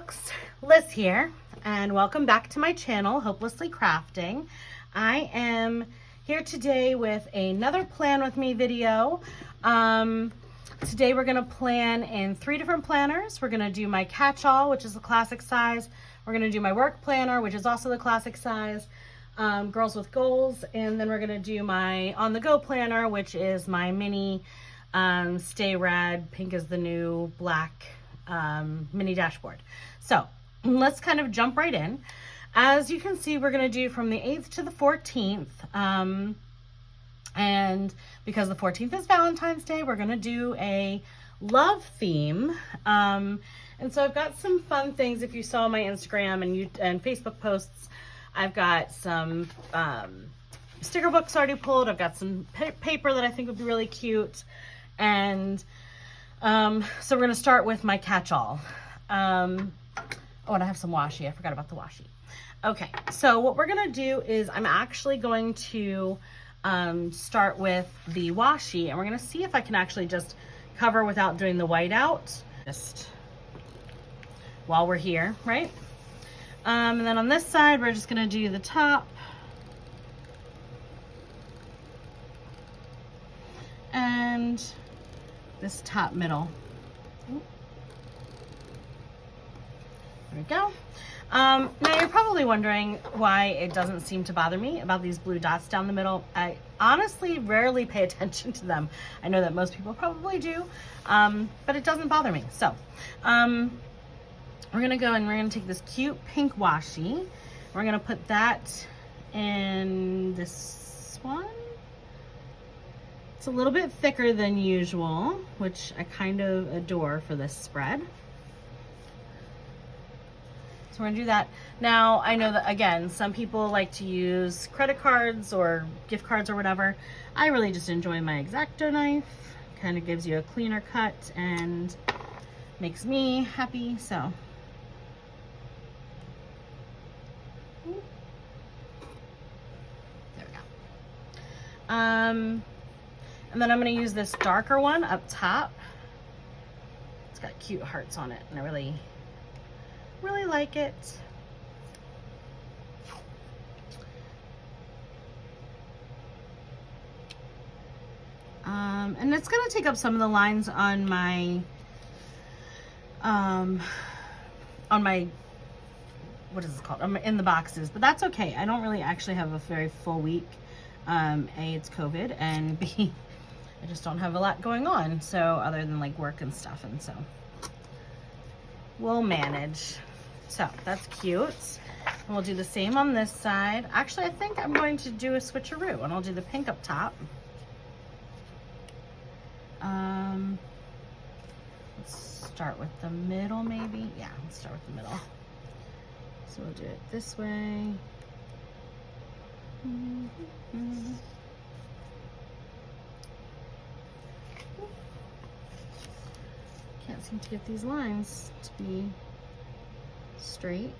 folks, Liz here, and welcome back to my channel, Hopelessly Crafting. I am here today with another plan with me video. Today we're going to plan in 3 different planners. We're going to do my catch-all, which is the classic size. We're going to do my work planner, which is also the classic size, Girls with Goals, and then we're going to do my on-the-go planner, which is my mini Stay Rad, pink is the new black mini dashboard. So let's kind of jump right in. As you can see, we're going to do from the 8th to the 14th. And because the 14th is Valentine's Day, we're going to do a love theme. And so I've got some fun things. If you saw my Instagram and Facebook posts, I've got some sticker books already pulled. I've got some paper that I think would be really cute. And so we're going to start with my catch-all. Oh, and I have some washi. I forgot about the washi. Okay, so what we're going to do is I'm actually going to start with the washi, and we're going to see if I can actually just cover without doing the whiteout, just while we're here, right? And then on this side, we're just going to do the top. And this top middle. There we go. Now you're probably wondering why it doesn't seem to bother me about these blue dots down the middle. I honestly rarely pay attention to them. I know that most people probably do, but it doesn't bother me. So we're gonna go and we're gonna take this cute pink washi. We're gonna put that in this one. It's a little bit thicker than usual, which I kind of adore for this spread. So we're gonna do that. Now, I know that, again, some people like to use credit cards or gift cards or whatever. I really just enjoy my X-Acto knife. Kind of gives you a cleaner cut and makes me happy, so. There we go. And then I'm going to use this darker one up top. It's got cute hearts on it, and I really like it. And it's going to take up some of the lines on my what is it called? In the boxes, but that's okay. I don't really actually have a very full week. A, it's COVID, and B, I just don't have a lot going on, so other than like work and stuff, and so we'll manage. So that's cute. And we'll do the same on this side. Actually, I think I'm going to do a switcheroo, and I'll do the pink up top. Let's start with the middle, maybe. Yeah, let's start with the middle. So we'll do it this way. Can't seem to get these lines to be straight.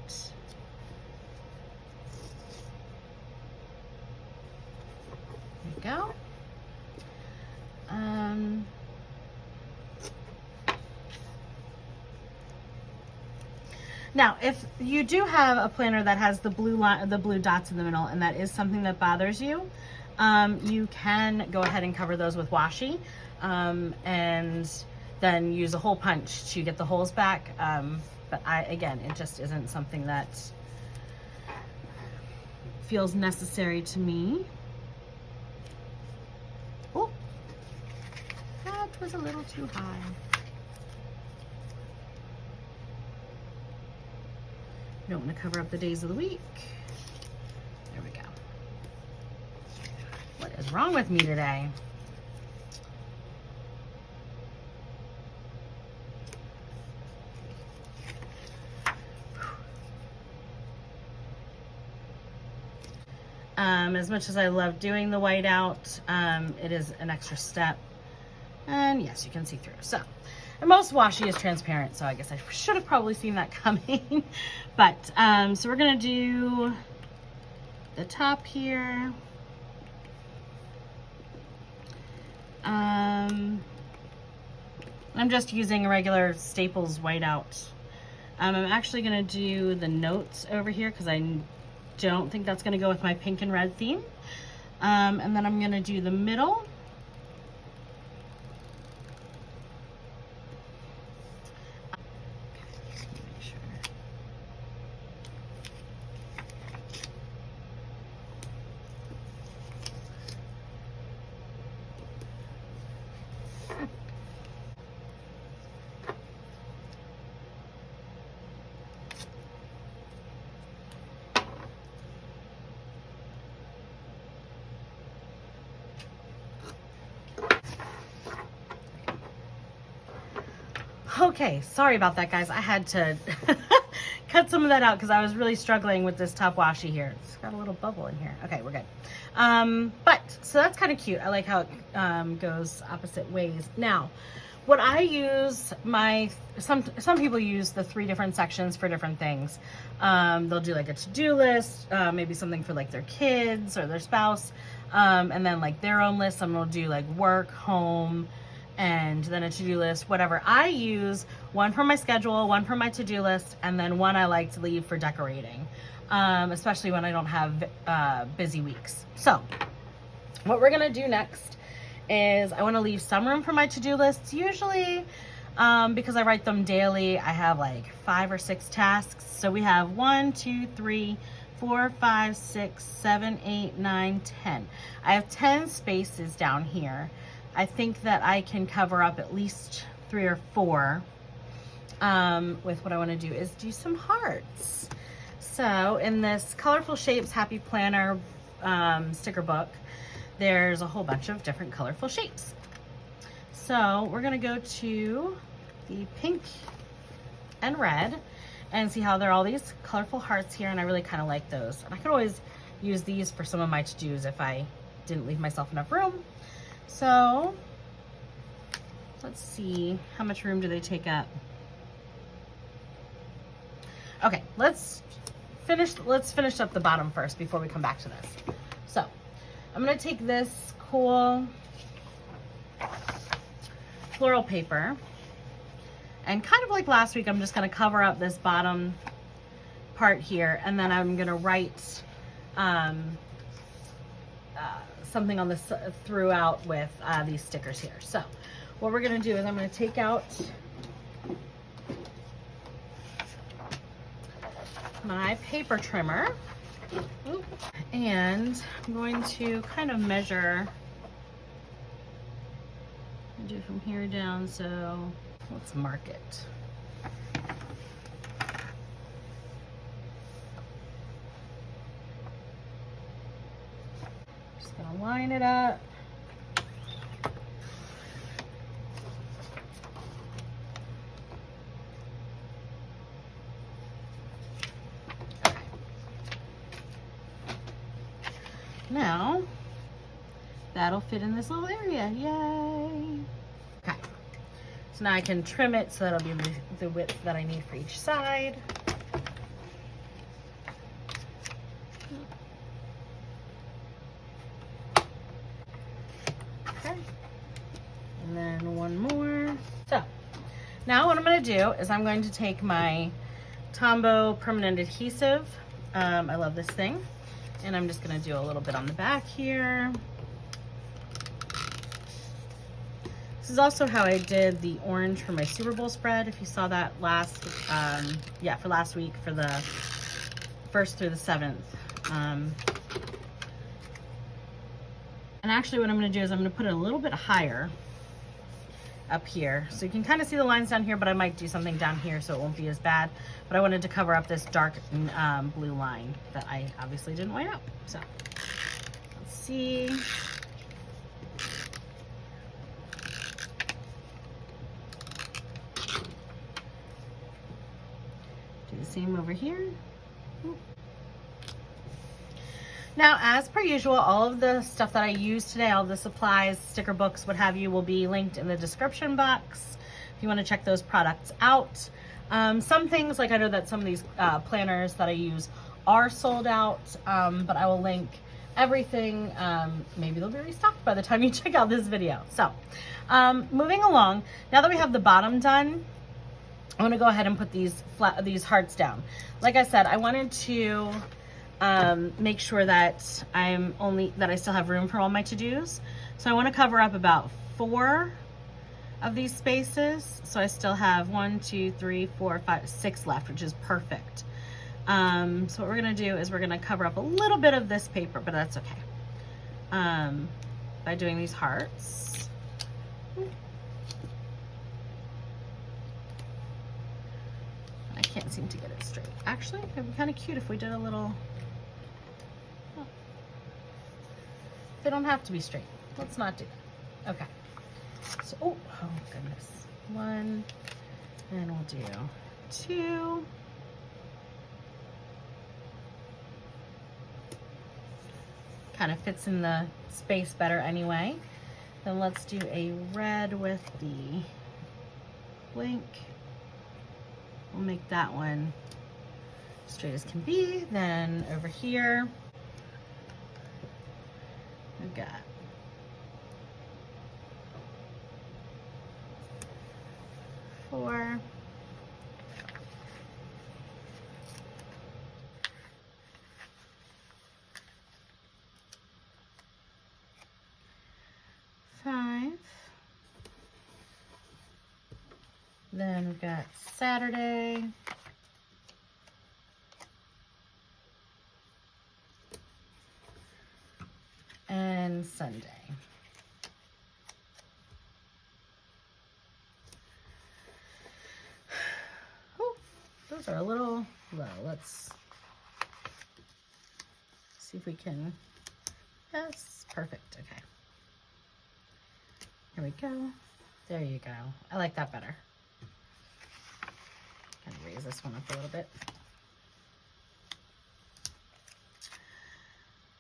There we go. Now, if you do have a planner that has the blue dots in the middle, and that is something that bothers you, you can go ahead and cover those with washi, and then use a hole punch to get the holes back. But again, it just isn't something that feels necessary to me. Oh, that was a little too high. You don't want to cover up the days of the week. There we go. What is wrong with me today? As much as I love doing the whiteout, it is an extra step. And yes, you can see through. So, and most washi is transparent, so I guess I should have probably seen that coming. But, so we're going to do the top here. I'm just using a regular Staples whiteout I'm actually gonna do the notes over here because I don't think that's gonna go with my pink and red theme. And then I'm gonna do the middle. Okay, sorry about that, guys. I had to cut some of that out because I was really struggling with this top washi here. It's got a little bubble in here. Okay, we're good. So that's kind of cute. I like how it goes opposite ways. Now, what I use, some people use the 3 different sections for different things. They'll do like a to-do list, maybe something for like their kids or their spouse, and then like their own list. Some will do like work, home, and then a to-do list, whatever. I use one for my schedule, one for my to-do list, and then one I like to leave for decorating, especially when I don't have busy weeks. So what we're gonna do next is I wanna leave some room for my to-do lists. Usually, because I write them daily, I have like 5 or 6 tasks. So we have 1, 2, 3, 4, 5, 6, 7, 8, 9, 10. I have 10 spaces down here. I think that I can cover up at least 3 or 4 with what I want to do is do some hearts. So in this Colorful Shapes Happy Planner sticker book, there's a whole bunch of different colorful shapes. So we're going to go to the pink and red and see how there are all these colorful hearts here, and I really kind of like those. And I could always use these for some of my to-dos if I didn't leave myself enough room. So let's see, how much room do they take up? Okay, let's finish up the bottom first before we come back to this. So I'm gonna take this cool floral paper, and kind of like last week, I'm just gonna cover up this bottom part here, and then I'm gonna write something on this throughout with these stickers here. So what we're gonna do is I'm gonna take out my paper trimmer, and I'm going to kind of measure, do from here down. So let's mark it. Gonna line it up. Okay. Now that'll fit in this little area. Yay! Okay. So now I can trim it so that'll be the width that I need for each side. And then one more. So now what I'm going to do is I'm going to take my Tombow permanent adhesive. I love this thing. And I'm just going to do a little bit on the back here. This is also how I did the orange for my Super Bowl spread. If you saw that for last week, for the 1st through the 7th. And actually what I'm going to do is I'm going to put it a little bit higher up here, so you can kind of see the lines down here, but I might do something down here so it won't be as bad. But I wanted to cover up this dark blue line that I obviously didn't white out. So let's see. Do the same over here. Now, as per usual, all of the stuff that I used today, all the supplies, sticker books, what have you, will be linked in the description box if you want to check those products out. Some things, like I know that some of these planners that I use are sold out, but I will link everything. Maybe they'll be restocked by the time you check out this video. So, moving along, now that we have the bottom done, I want to go ahead and put these hearts down. Like I said, I wanted to make sure that I still have room for all my to-dos. So I want to cover up about 4 of these spaces. So I still have 1, 2, 3, 4, 5, 6 left, which is perfect. So what we're gonna do is we're gonna cover up a little bit of this paper, but that's okay. By doing these hearts. I can't seem to get it straight. Actually, it'd be kind of cute if we did a little, oh. They don't have to be straight. Let's not do that. Okay. So, oh goodness. 1, and we'll do 2. Kind of fits in the space better anyway. Then let's do a red with the blank. We'll make that one straight as can be. Then over here, we've got four. Then we've got Saturday. And Sunday. Oh, those are a little low. Let's see if we can. Yes, perfect. Okay. Here we go. There you go. I like that better. Kind of raise this one up a little bit.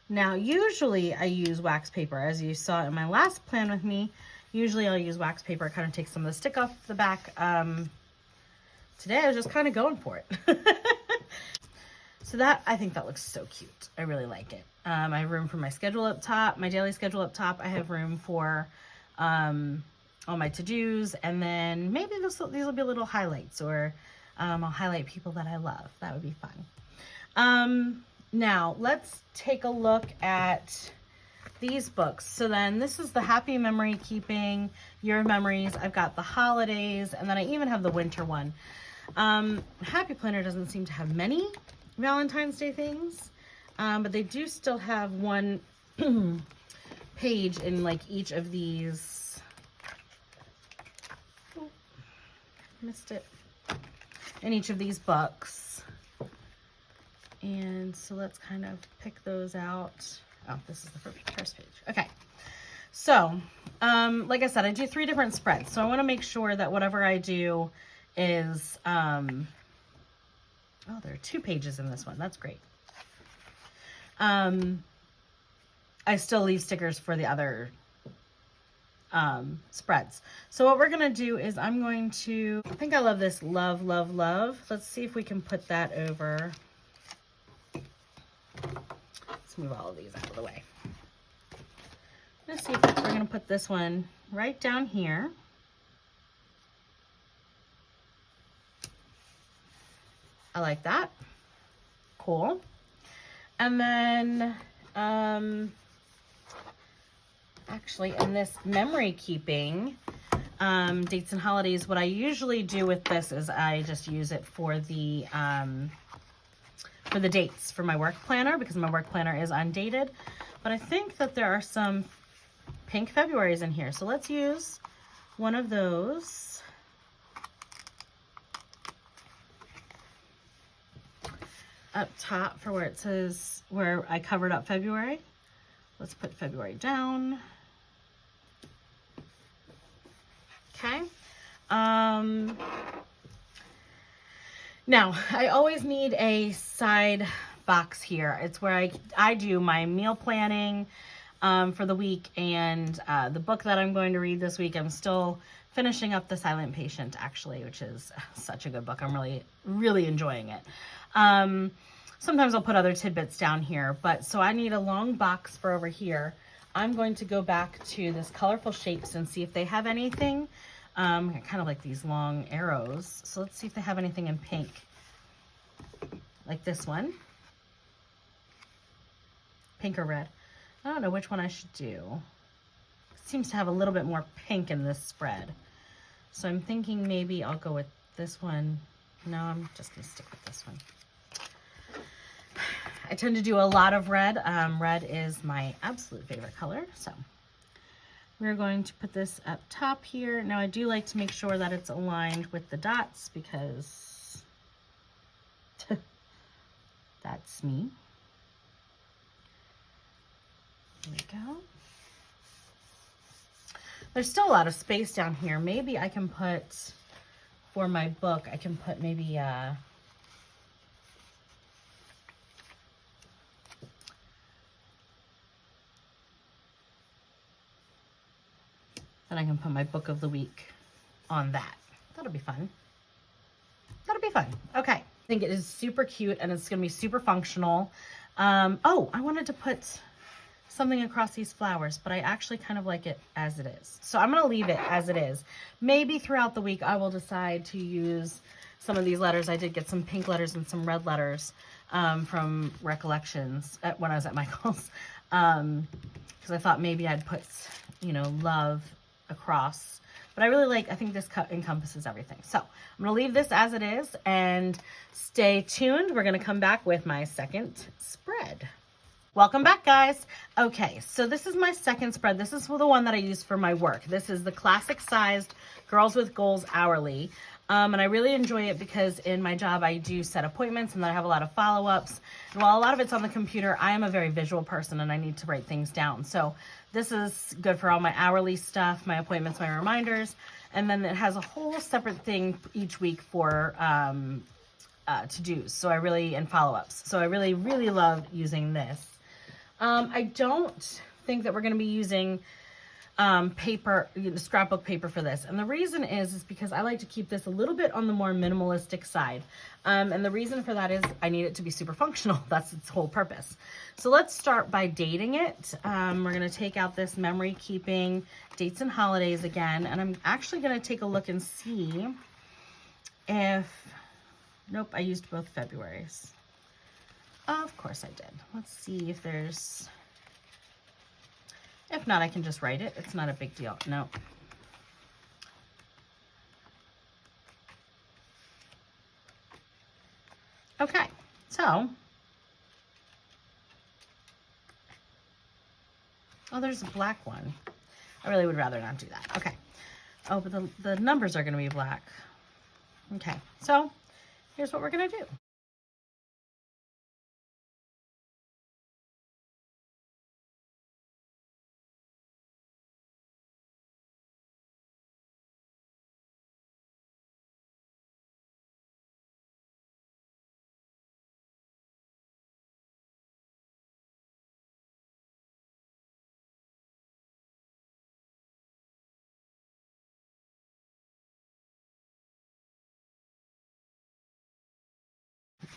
Now, usually I use wax paper, as you saw in my last plan with me. Usually I'll use wax paper. It kind of takes some of the stick off the back. Today I was just kind of going for it. So I think that looks so cute. I really like it. I have room for my schedule up top, my daily schedule up top. I have room for all my to-dos, and then maybe these will be little highlights, or I'll highlight people that I love. That would be fun. Now let's take a look at these books. So then this is the Happy Memory Keeping, Year of Memories. I've got the holidays, and then I even have the winter one. Happy Planner doesn't seem to have many Valentine's Day things, but they do still have one page in like each of these. Oh, missed it. In each of these books. And so let's kind of pick those out. Oh, this is the first page. Okay. So, like I said, I do 3 different spreads. So I want to make sure that whatever I do is, oh, there are 2 pages in this one. That's great. I still leave stickers for the other spreads. So what we're going to do is I think I love this love, love, love. Let's see if we can put that over. Let's move all of these out of the way. Let's see if we're going to put this one right down here. I like that. Cool. And then, actually in this memory keeping, dates and holidays, what I usually do with this is I just use it for the dates for my work planner, because my work planner is undated. But I think that there are some pink Februarys in here. So let's use one of those. Up top for where it says, where I covered up February. Let's put February down. Okay. Now, I always need a side box here. It's where I do my meal planning for the week, and the book that I'm going to read this week. I'm still finishing up The Silent Patient, actually, which is such a good book. I'm really, really enjoying it. Sometimes I'll put other tidbits down here, but so I need a long box for over here. I'm going to go back to this Colorful Shapes and see if they have anything I kind of like these long arrows. So let's see if they have anything in pink. Like this one. Pink or red. I don't know which one I should do. It seems to have a little bit more pink in this spread. So I'm thinking maybe I'll go with this one. No, I'm just gonna stick with this one. I tend to do a lot of red. Red is my absolute favorite color. So we're going to put this up top here. Now I do like to make sure that it's aligned with the dots because that's me. There we go. There's still a lot of space down here. Maybe I can put, for my book, I can put maybe then I can put my book of the week on that. That'll be fun. That'll be fun. Okay. I think it is super cute and it's going to be super functional. Oh, I wanted to put something across these flowers, but I actually kind of like it as it is. So I'm going to leave it as it is. Maybe throughout the week I will decide to use some of these letters. I did get some pink letters and some red letters from Recollections when I was at Michael's. Because I thought maybe I'd put, you know, love across. But I think this cut encompasses everything. So I'm going to leave this as it is and stay tuned. We're going to come back with my second spread. Welcome back, guys. Okay, so this is my second spread. This is the one that I use for my work. This is the classic sized Girls with Goals hourly. And I really enjoy it because in my job, I do set appointments and then I have a lot of follow-ups. And while a lot of it's on the computer, I am a very visual person and I need to write things down. So this is good for all my hourly stuff, my appointments, my reminders. And then it has a whole separate thing each week for to-dos. So and follow-ups. So I really, really love using this. I don't think that we're going to be using paper, scrapbook paper for this. And the reason is because I like to keep this a little bit on the more minimalistic side. And the reason for that is I need it to be super functional. That's its whole purpose. So let's start by dating it. We're going to take out this memory keeping dates and holidays again. And I'm actually going to take a look and see if, nope, I used both Februaries. Of course I did. Let's see if there's, if not, I can just write it. It's not a big deal. No. Okay, so, oh, there's a black one. I really would rather not do that. Okay. Oh, but the numbers are going to be black. Okay, so here's what we're going to do.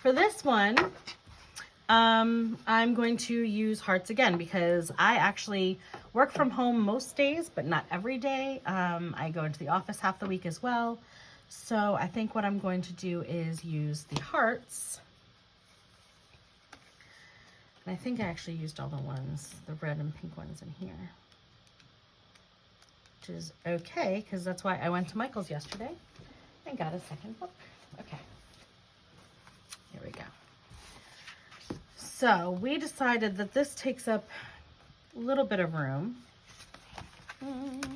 For this one, I'm going to use hearts again because I actually work from home most days, but not every day. I go into the office half the week as well. So I think what I'm going to do is use the hearts. And I think I actually used all the ones, the red and pink ones in here. Which is okay, because that's why I went to Michael's yesterday and got a second book. Okay. Here we go. So we decided that this takes up a little bit of room. Okay.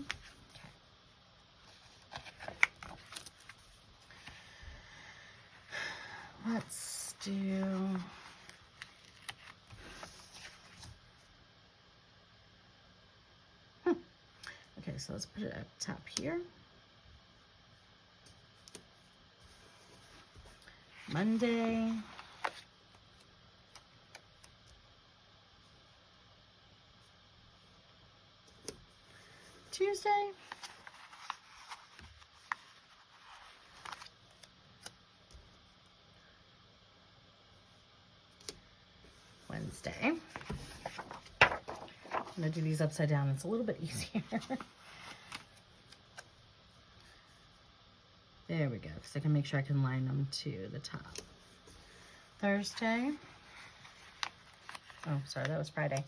Let's do... Okay, so let's put it up top here. Monday. Tuesday. Wednesday. I'm going to do these upside down. It's a little bit easier. There we go, because I can make sure I can line them to the top. Thursday. Oh, sorry, that was Friday.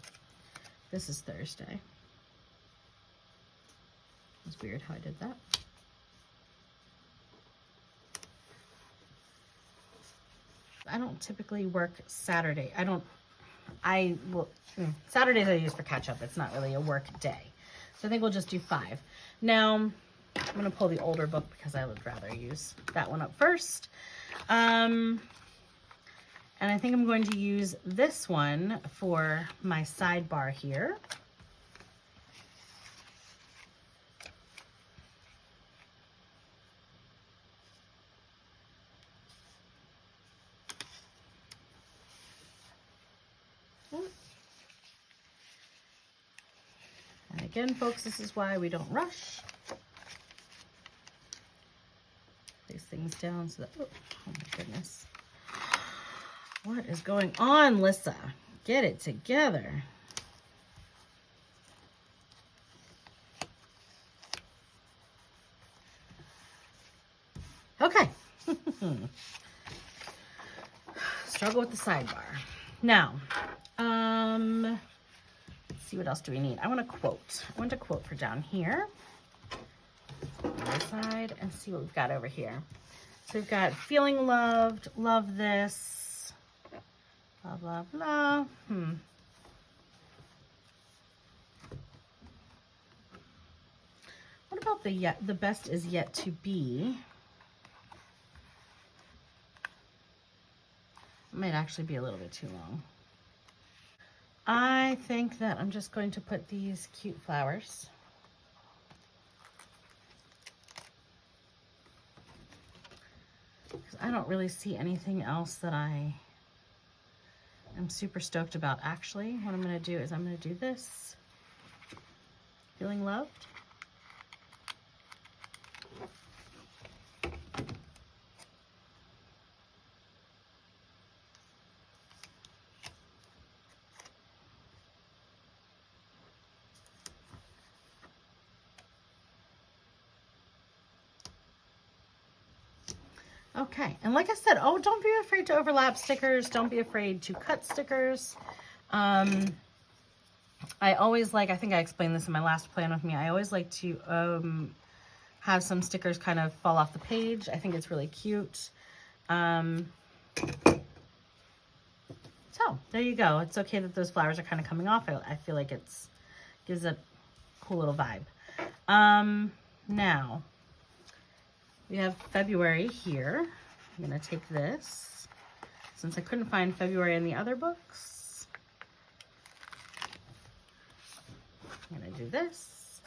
This is Thursday. It's weird how I did that. I don't typically work Saturday. Saturdays I use for catch up. It's not really a work day. So I think we'll just do 5. Now, I'm gonna pull the older book because I would rather use that one up first. And I think I'm going to use this one for my sidebar here. And again, folks, this is why we don't rush. Place things down so that, oh my goodness. What is going on, Lissa? Get it together. Okay. Struggle with the sidebar. Now, let's see, what else do we need? I want a quote. I want a quote for down here. On this side, and see what we've got over here. So we've got feeling loved, love this, blah, blah, blah. What about the best is yet to be? It might actually be a little bit too long. I think that I'm just going to put these cute flowers. Because I don't really see anything else that I am super stoked about. Actually, what I'm going to do is I'm going to do this. Feeling loved. Okay, and like I said, oh, don't be afraid to overlap stickers. Don't be afraid to cut stickers. I always like, I think I explained this in my last plan with me, I always like to have some stickers kind of fall off the page. I think it's really cute. So there you go. It's okay that those flowers are kind of coming off. I feel like it's gives a cool little vibe. Now, we have February here. I'm gonna take this, since I couldn't find February in the other books. I'm gonna do this.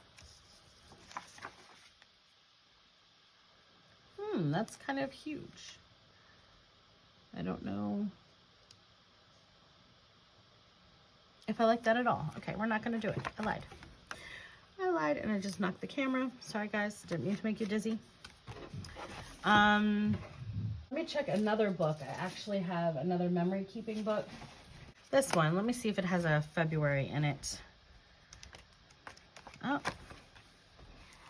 That's kind of huge. I don't know if I like that at all. Okay, we're not gonna do it. I lied and I just knocked the camera. Sorry guys, didn't mean to make you dizzy. Let me check another book. I actually have another memory keeping book. This one, let me see if it has a February in it. Oh,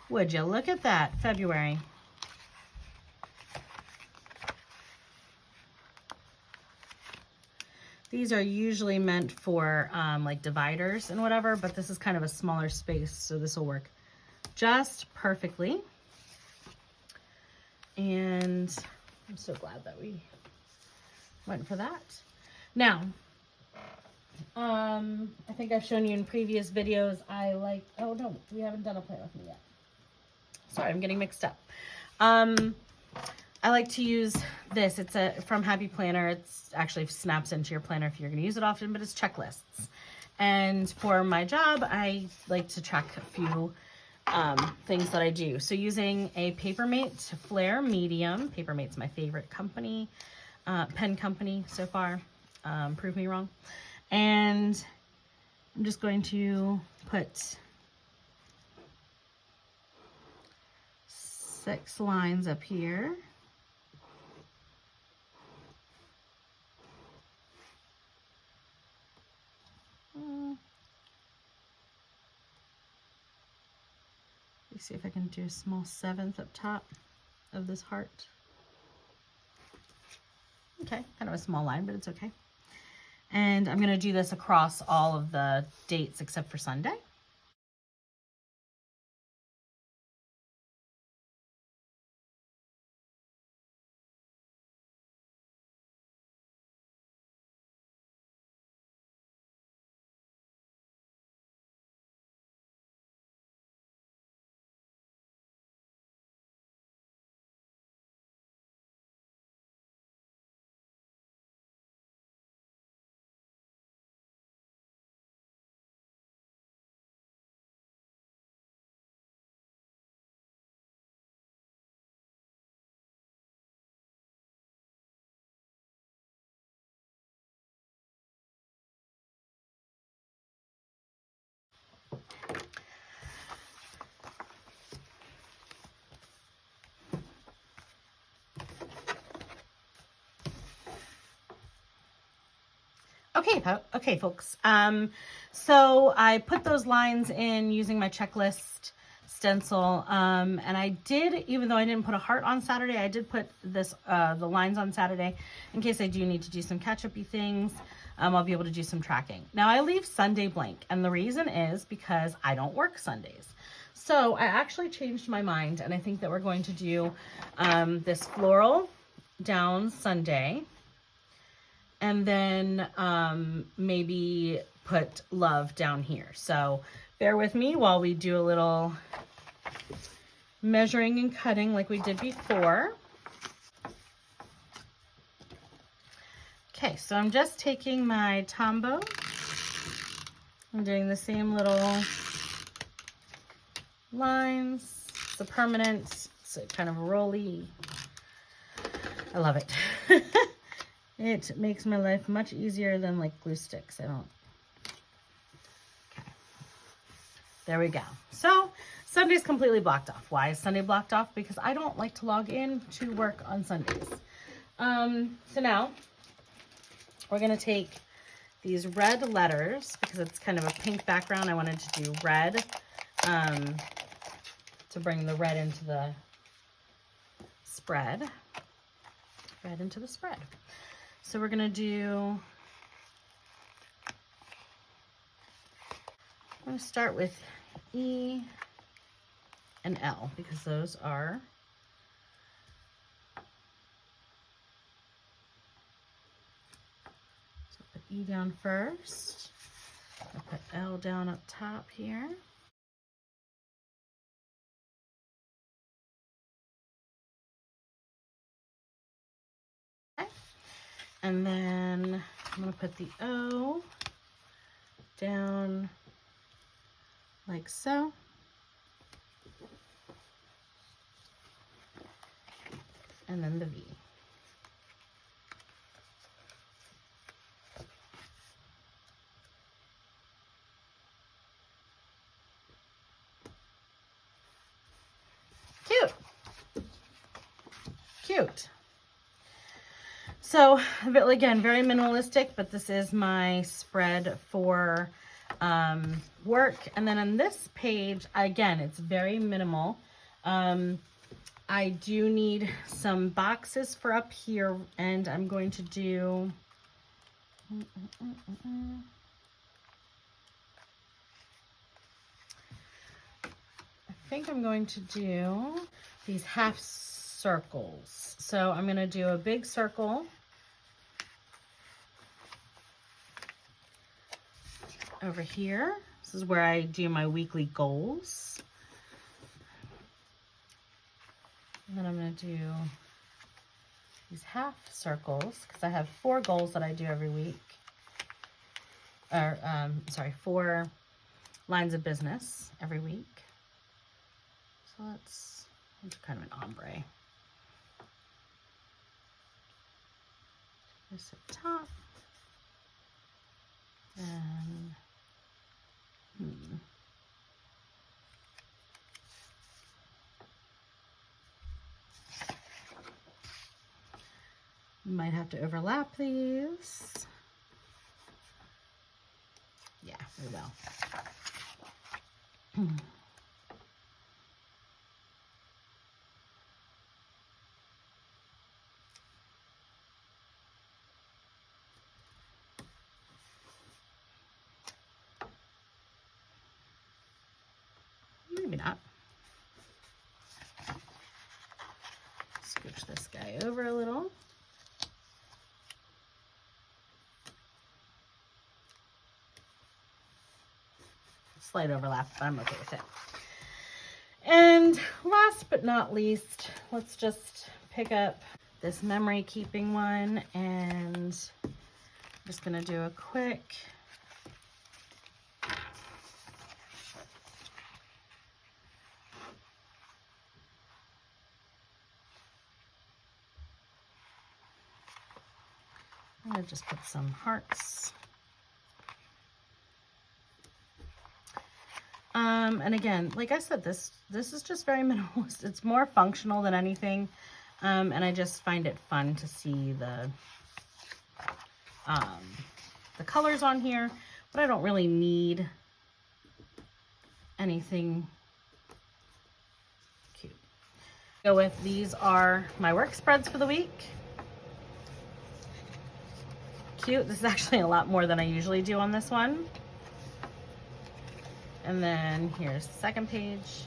would you look at that, February. These are usually meant for like dividers and whatever, but this is kind of a smaller space, so this will work just perfectly. And I'm so glad that we went for that. Now, I think I've shown you in previous videos, I like, oh no, we haven't done a plan with me yet. Sorry, I'm getting mixed up. I like to use this. It's from Happy Planner. It's actually snaps into your planner if you're going to use it often, but it's checklists. And for my job, I like to track a few things that I do. So using a Papermate Flare Medium. Papermate's my favorite company, pen company so far. Prove me wrong. And I'm just going to put 6 lines up here. Let's see if I can do a small 7th up top. of this heart. Okay, kind of a small line, but it's okay. And I'm going to do this across all of the dates except for Sunday. Okay, folks. So I put those lines in using my checklist stencil. And I did, even though I didn't put a heart on Saturday, I did put this the lines on Saturday in case I do need to do some catch-up-y things. I'll be able to do some tracking. Now I leave Sunday blank, and the reason is because I don't work Sundays. So I actually changed my mind, and I think that we're going to do this floral down Sunday. And then maybe put love down here. So bear with me while we do a little measuring and cutting like we did before. Okay, so I'm just taking my Tombow. I'm doing the same little lines. It's a permanent, it's a kind of rolly. I love it. It makes my life much easier than like glue sticks. Okay. There we go. So Sunday's completely blocked off. Why is Sunday blocked off? Because I don't like to log in to work on Sundays. So now we're going to take these red letters because it's kind of a pink background. I wanted to do red to bring the red into the spread. Red into the spread. So we're going to do, I'm going to start with E and L because those are so put E down first. I'll put L down up top here. Okay. And then I'm going to put the O down like so. And then the V. Cute. Cute. So, again, very minimalistic, but this is my spread for work. And then on this page, again, it's very minimal. I do need some boxes for up here, and I'm going to do... I think I'm going to do these half circles. So I'm going to do a big circle over here. This is where I do my weekly goals. And then I'm going to do these half circles because I have 4 goals that I do every week. Or, sorry, 4 lines of business every week. So let's do kind of an ombre. This at top. And might have to overlap these. Yeah, we will. not. Scooch this guy over a little. Slight overlap, but I'm okay with it. And last but not least, let's just pick up this memory keeping one, and I'm just gonna do a quick I'm gonna just put some hearts. And again, like I said, this is just very minimalist. It's more functional than anything. And I just find it fun to see the colors on here, but I don't really need anything cute. Go with, these are my work spreads for the week. Cute. This is actually a lot more than I usually do on this one. And then here's the second page.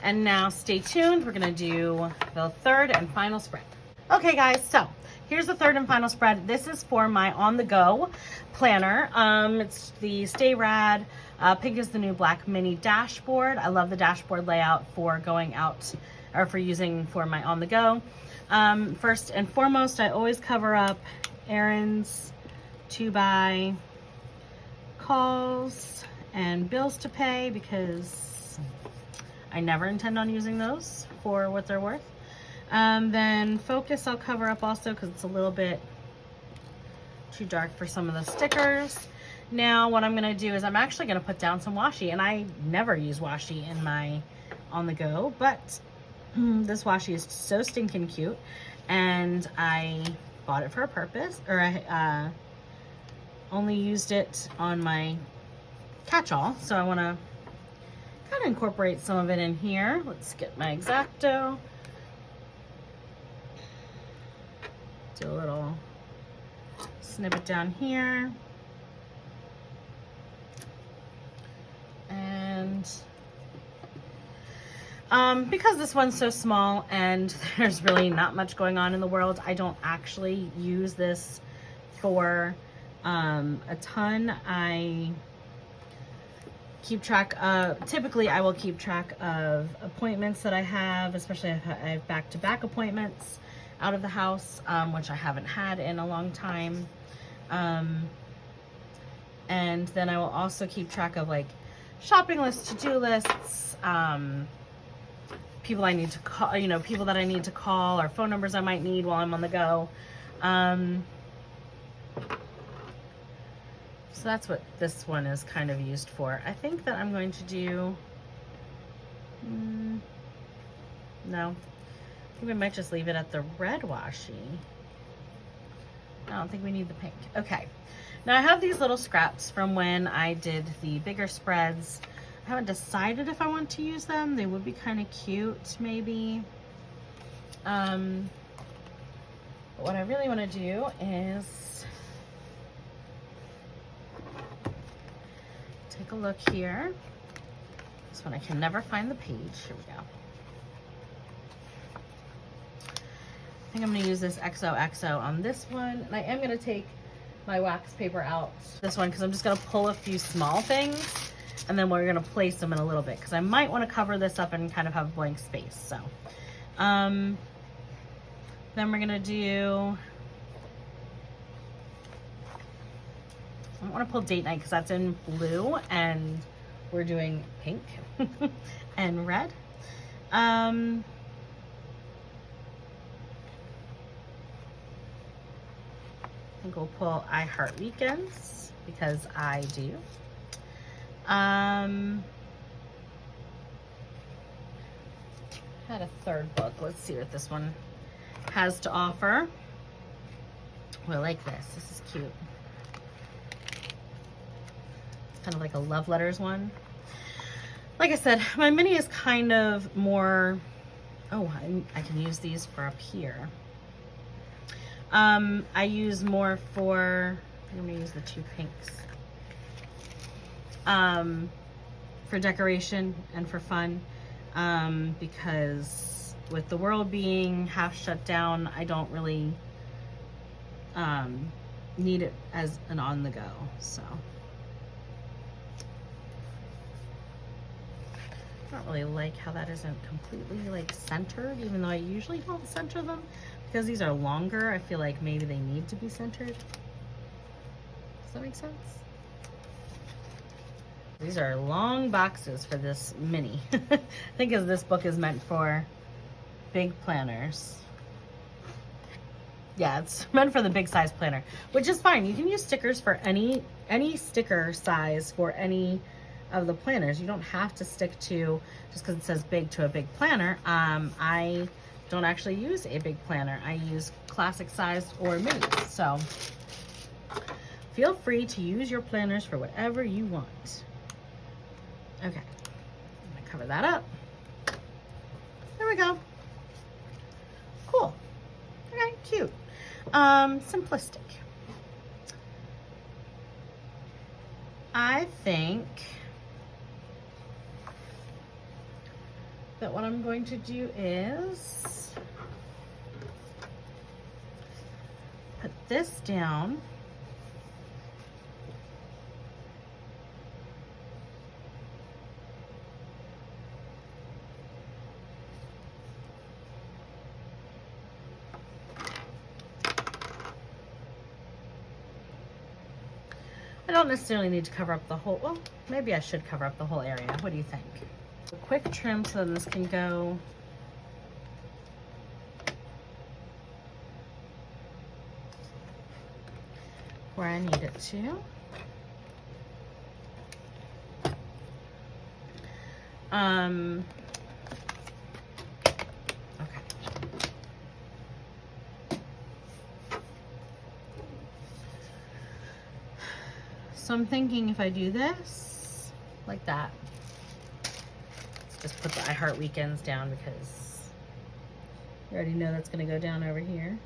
And now stay tuned. We're gonna do the third and final spread. Okay guys, so here's the third and final spread. This is for my on-the-go planner. It's the Stay Rad Pink is the New Black mini dashboard. I love the dashboard layout for going out, or for using for my on-the-go. First and foremost, I always cover up errands, to buy, calls, and bills to pay, because I never intend on using those for what they're worth. Then focus I'll cover up also because it's a little bit too dark for some of the stickers. Now what I'm gonna do is I'm actually gonna put down some washi, and I never use washi in my on the go, but this washi is so stinking cute, and I bought it for a purpose, or I only used it on my catch-all, so I want to kind of incorporate some of it in here. Let's get my X-Acto. Do a little snippet down here. And because this one's so small and there's really not much going on in the world, I don't actually use this for a ton. I keep track of, typically I will keep track of appointments that I have, especially if I have back-to-back appointments out of the house, which I haven't had in a long time. And then I will also keep track of like shopping lists, to-do lists, people I need to call, you know, people that I need to call, or phone numbers I might need while I'm on the go. So that's what this one is kind of used for. I think that I'm going to do, no, I think we might just leave it at the red washi. I don't think we need the pink. Okay, now I have these little scraps from when I did the bigger spreads. I haven't decided if I want to use them. They would be kind of cute, maybe. But what I really want to do is take a look here. This one I can never find the page. Here we go. I think I'm going to use this XOXO on this one, and I am going to take my wax paper out this one because I'm just going to pull a few small things, and then we're going to place them in a little bit because I might want to cover this up and kind of have blank space. So then we're going to do, I don't want to pull date night because that's in blue and we're doing pink and red. I think we'll pull I Heart Weekends because I do. Had a third book. Let's see what this one has to offer. Oh, I like this. This is cute. Kind of like a love letters one. Like I said, my mini is kind of more, oh, I can use these for up here. I use more for, I'm gonna use the two pinks, for decoration and for fun. because with the world being half shut down, I don't really need it as an on the go. So I don't really like how that isn't completely like centered, even though I usually don't center them because these are longer. I feel like maybe they need to be centered. Does that make sense? These are long boxes for this mini. I think as this book is meant for big planners. Yeah, it's meant for the big size planner, which is fine. You can use stickers for any sticker size for any of the planners. You don't have to stick to, just because it says big, to a big planner. I don't actually use a big planner. I use classic size or minis. So feel free to use your planners for whatever you want. Okay, I'm gonna cover that up. There we go. Cool. Okay, cute. Simplistic. I think that what I'm going to do is put this down. I don't necessarily need to cover up the whole, well, maybe I should cover up the whole area. What do you think? A quick trim so then this can go where I need it to. Okay. So I'm thinking if I do this like that, let's just put the I Heart Weekends down because you already know that's going to go down over here.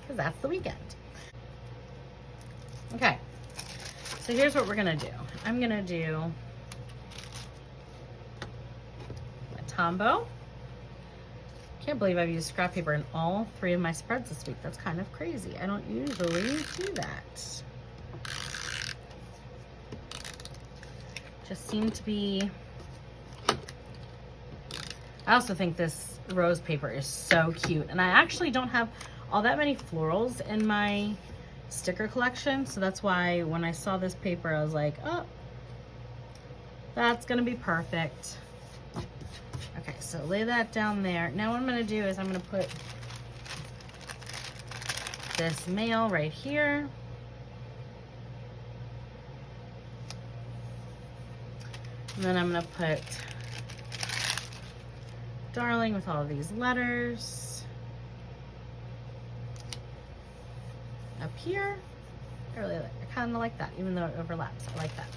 Because that's the weekend. Okay, so here's what we're going to do. I'm going to do a Tombow. Can't believe I've used scrap paper in all 3 of my spreads this week. That's kind of crazy. I don't usually do that. Just seemed to be... I also think this rose paper is so cute. And I actually don't have all that many florals in my sticker collection. So that's why when I saw this paper, I was like, oh, that's going to be perfect. Okay, so lay that down there. Now what I'm going to do is I'm going to put this male right here. And then I'm going to put Darling with all of these letters up here. I kind of like that, even though it overlaps. I like that.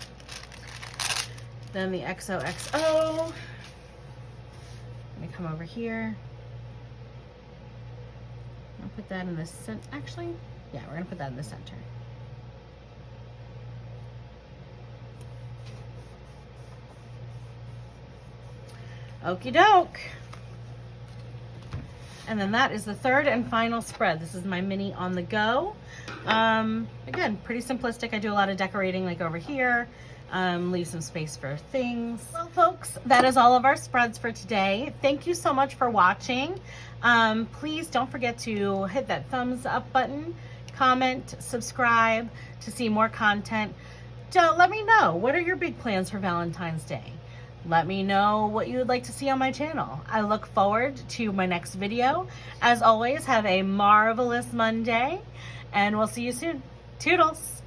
Then the XOXO. Let me come over here. I'll put that in the center. Actually, yeah, we're gonna put that in the center. Okie doke. And then that is the 3rd and final spread. This is my mini on the go. Again, pretty simplistic. I do a lot of decorating like over here. Leave some space for things. Well, folks, that is all of our spreads for today. Thank you so much for watching. Please don't forget to hit that thumbs up button, comment, subscribe to see more content. Let me know, what are your big plans for Valentine's Day? Let me know what you would like to see on my channel. I look forward to my next video. As always, have a marvelous Monday, and we'll see you soon. Toodles!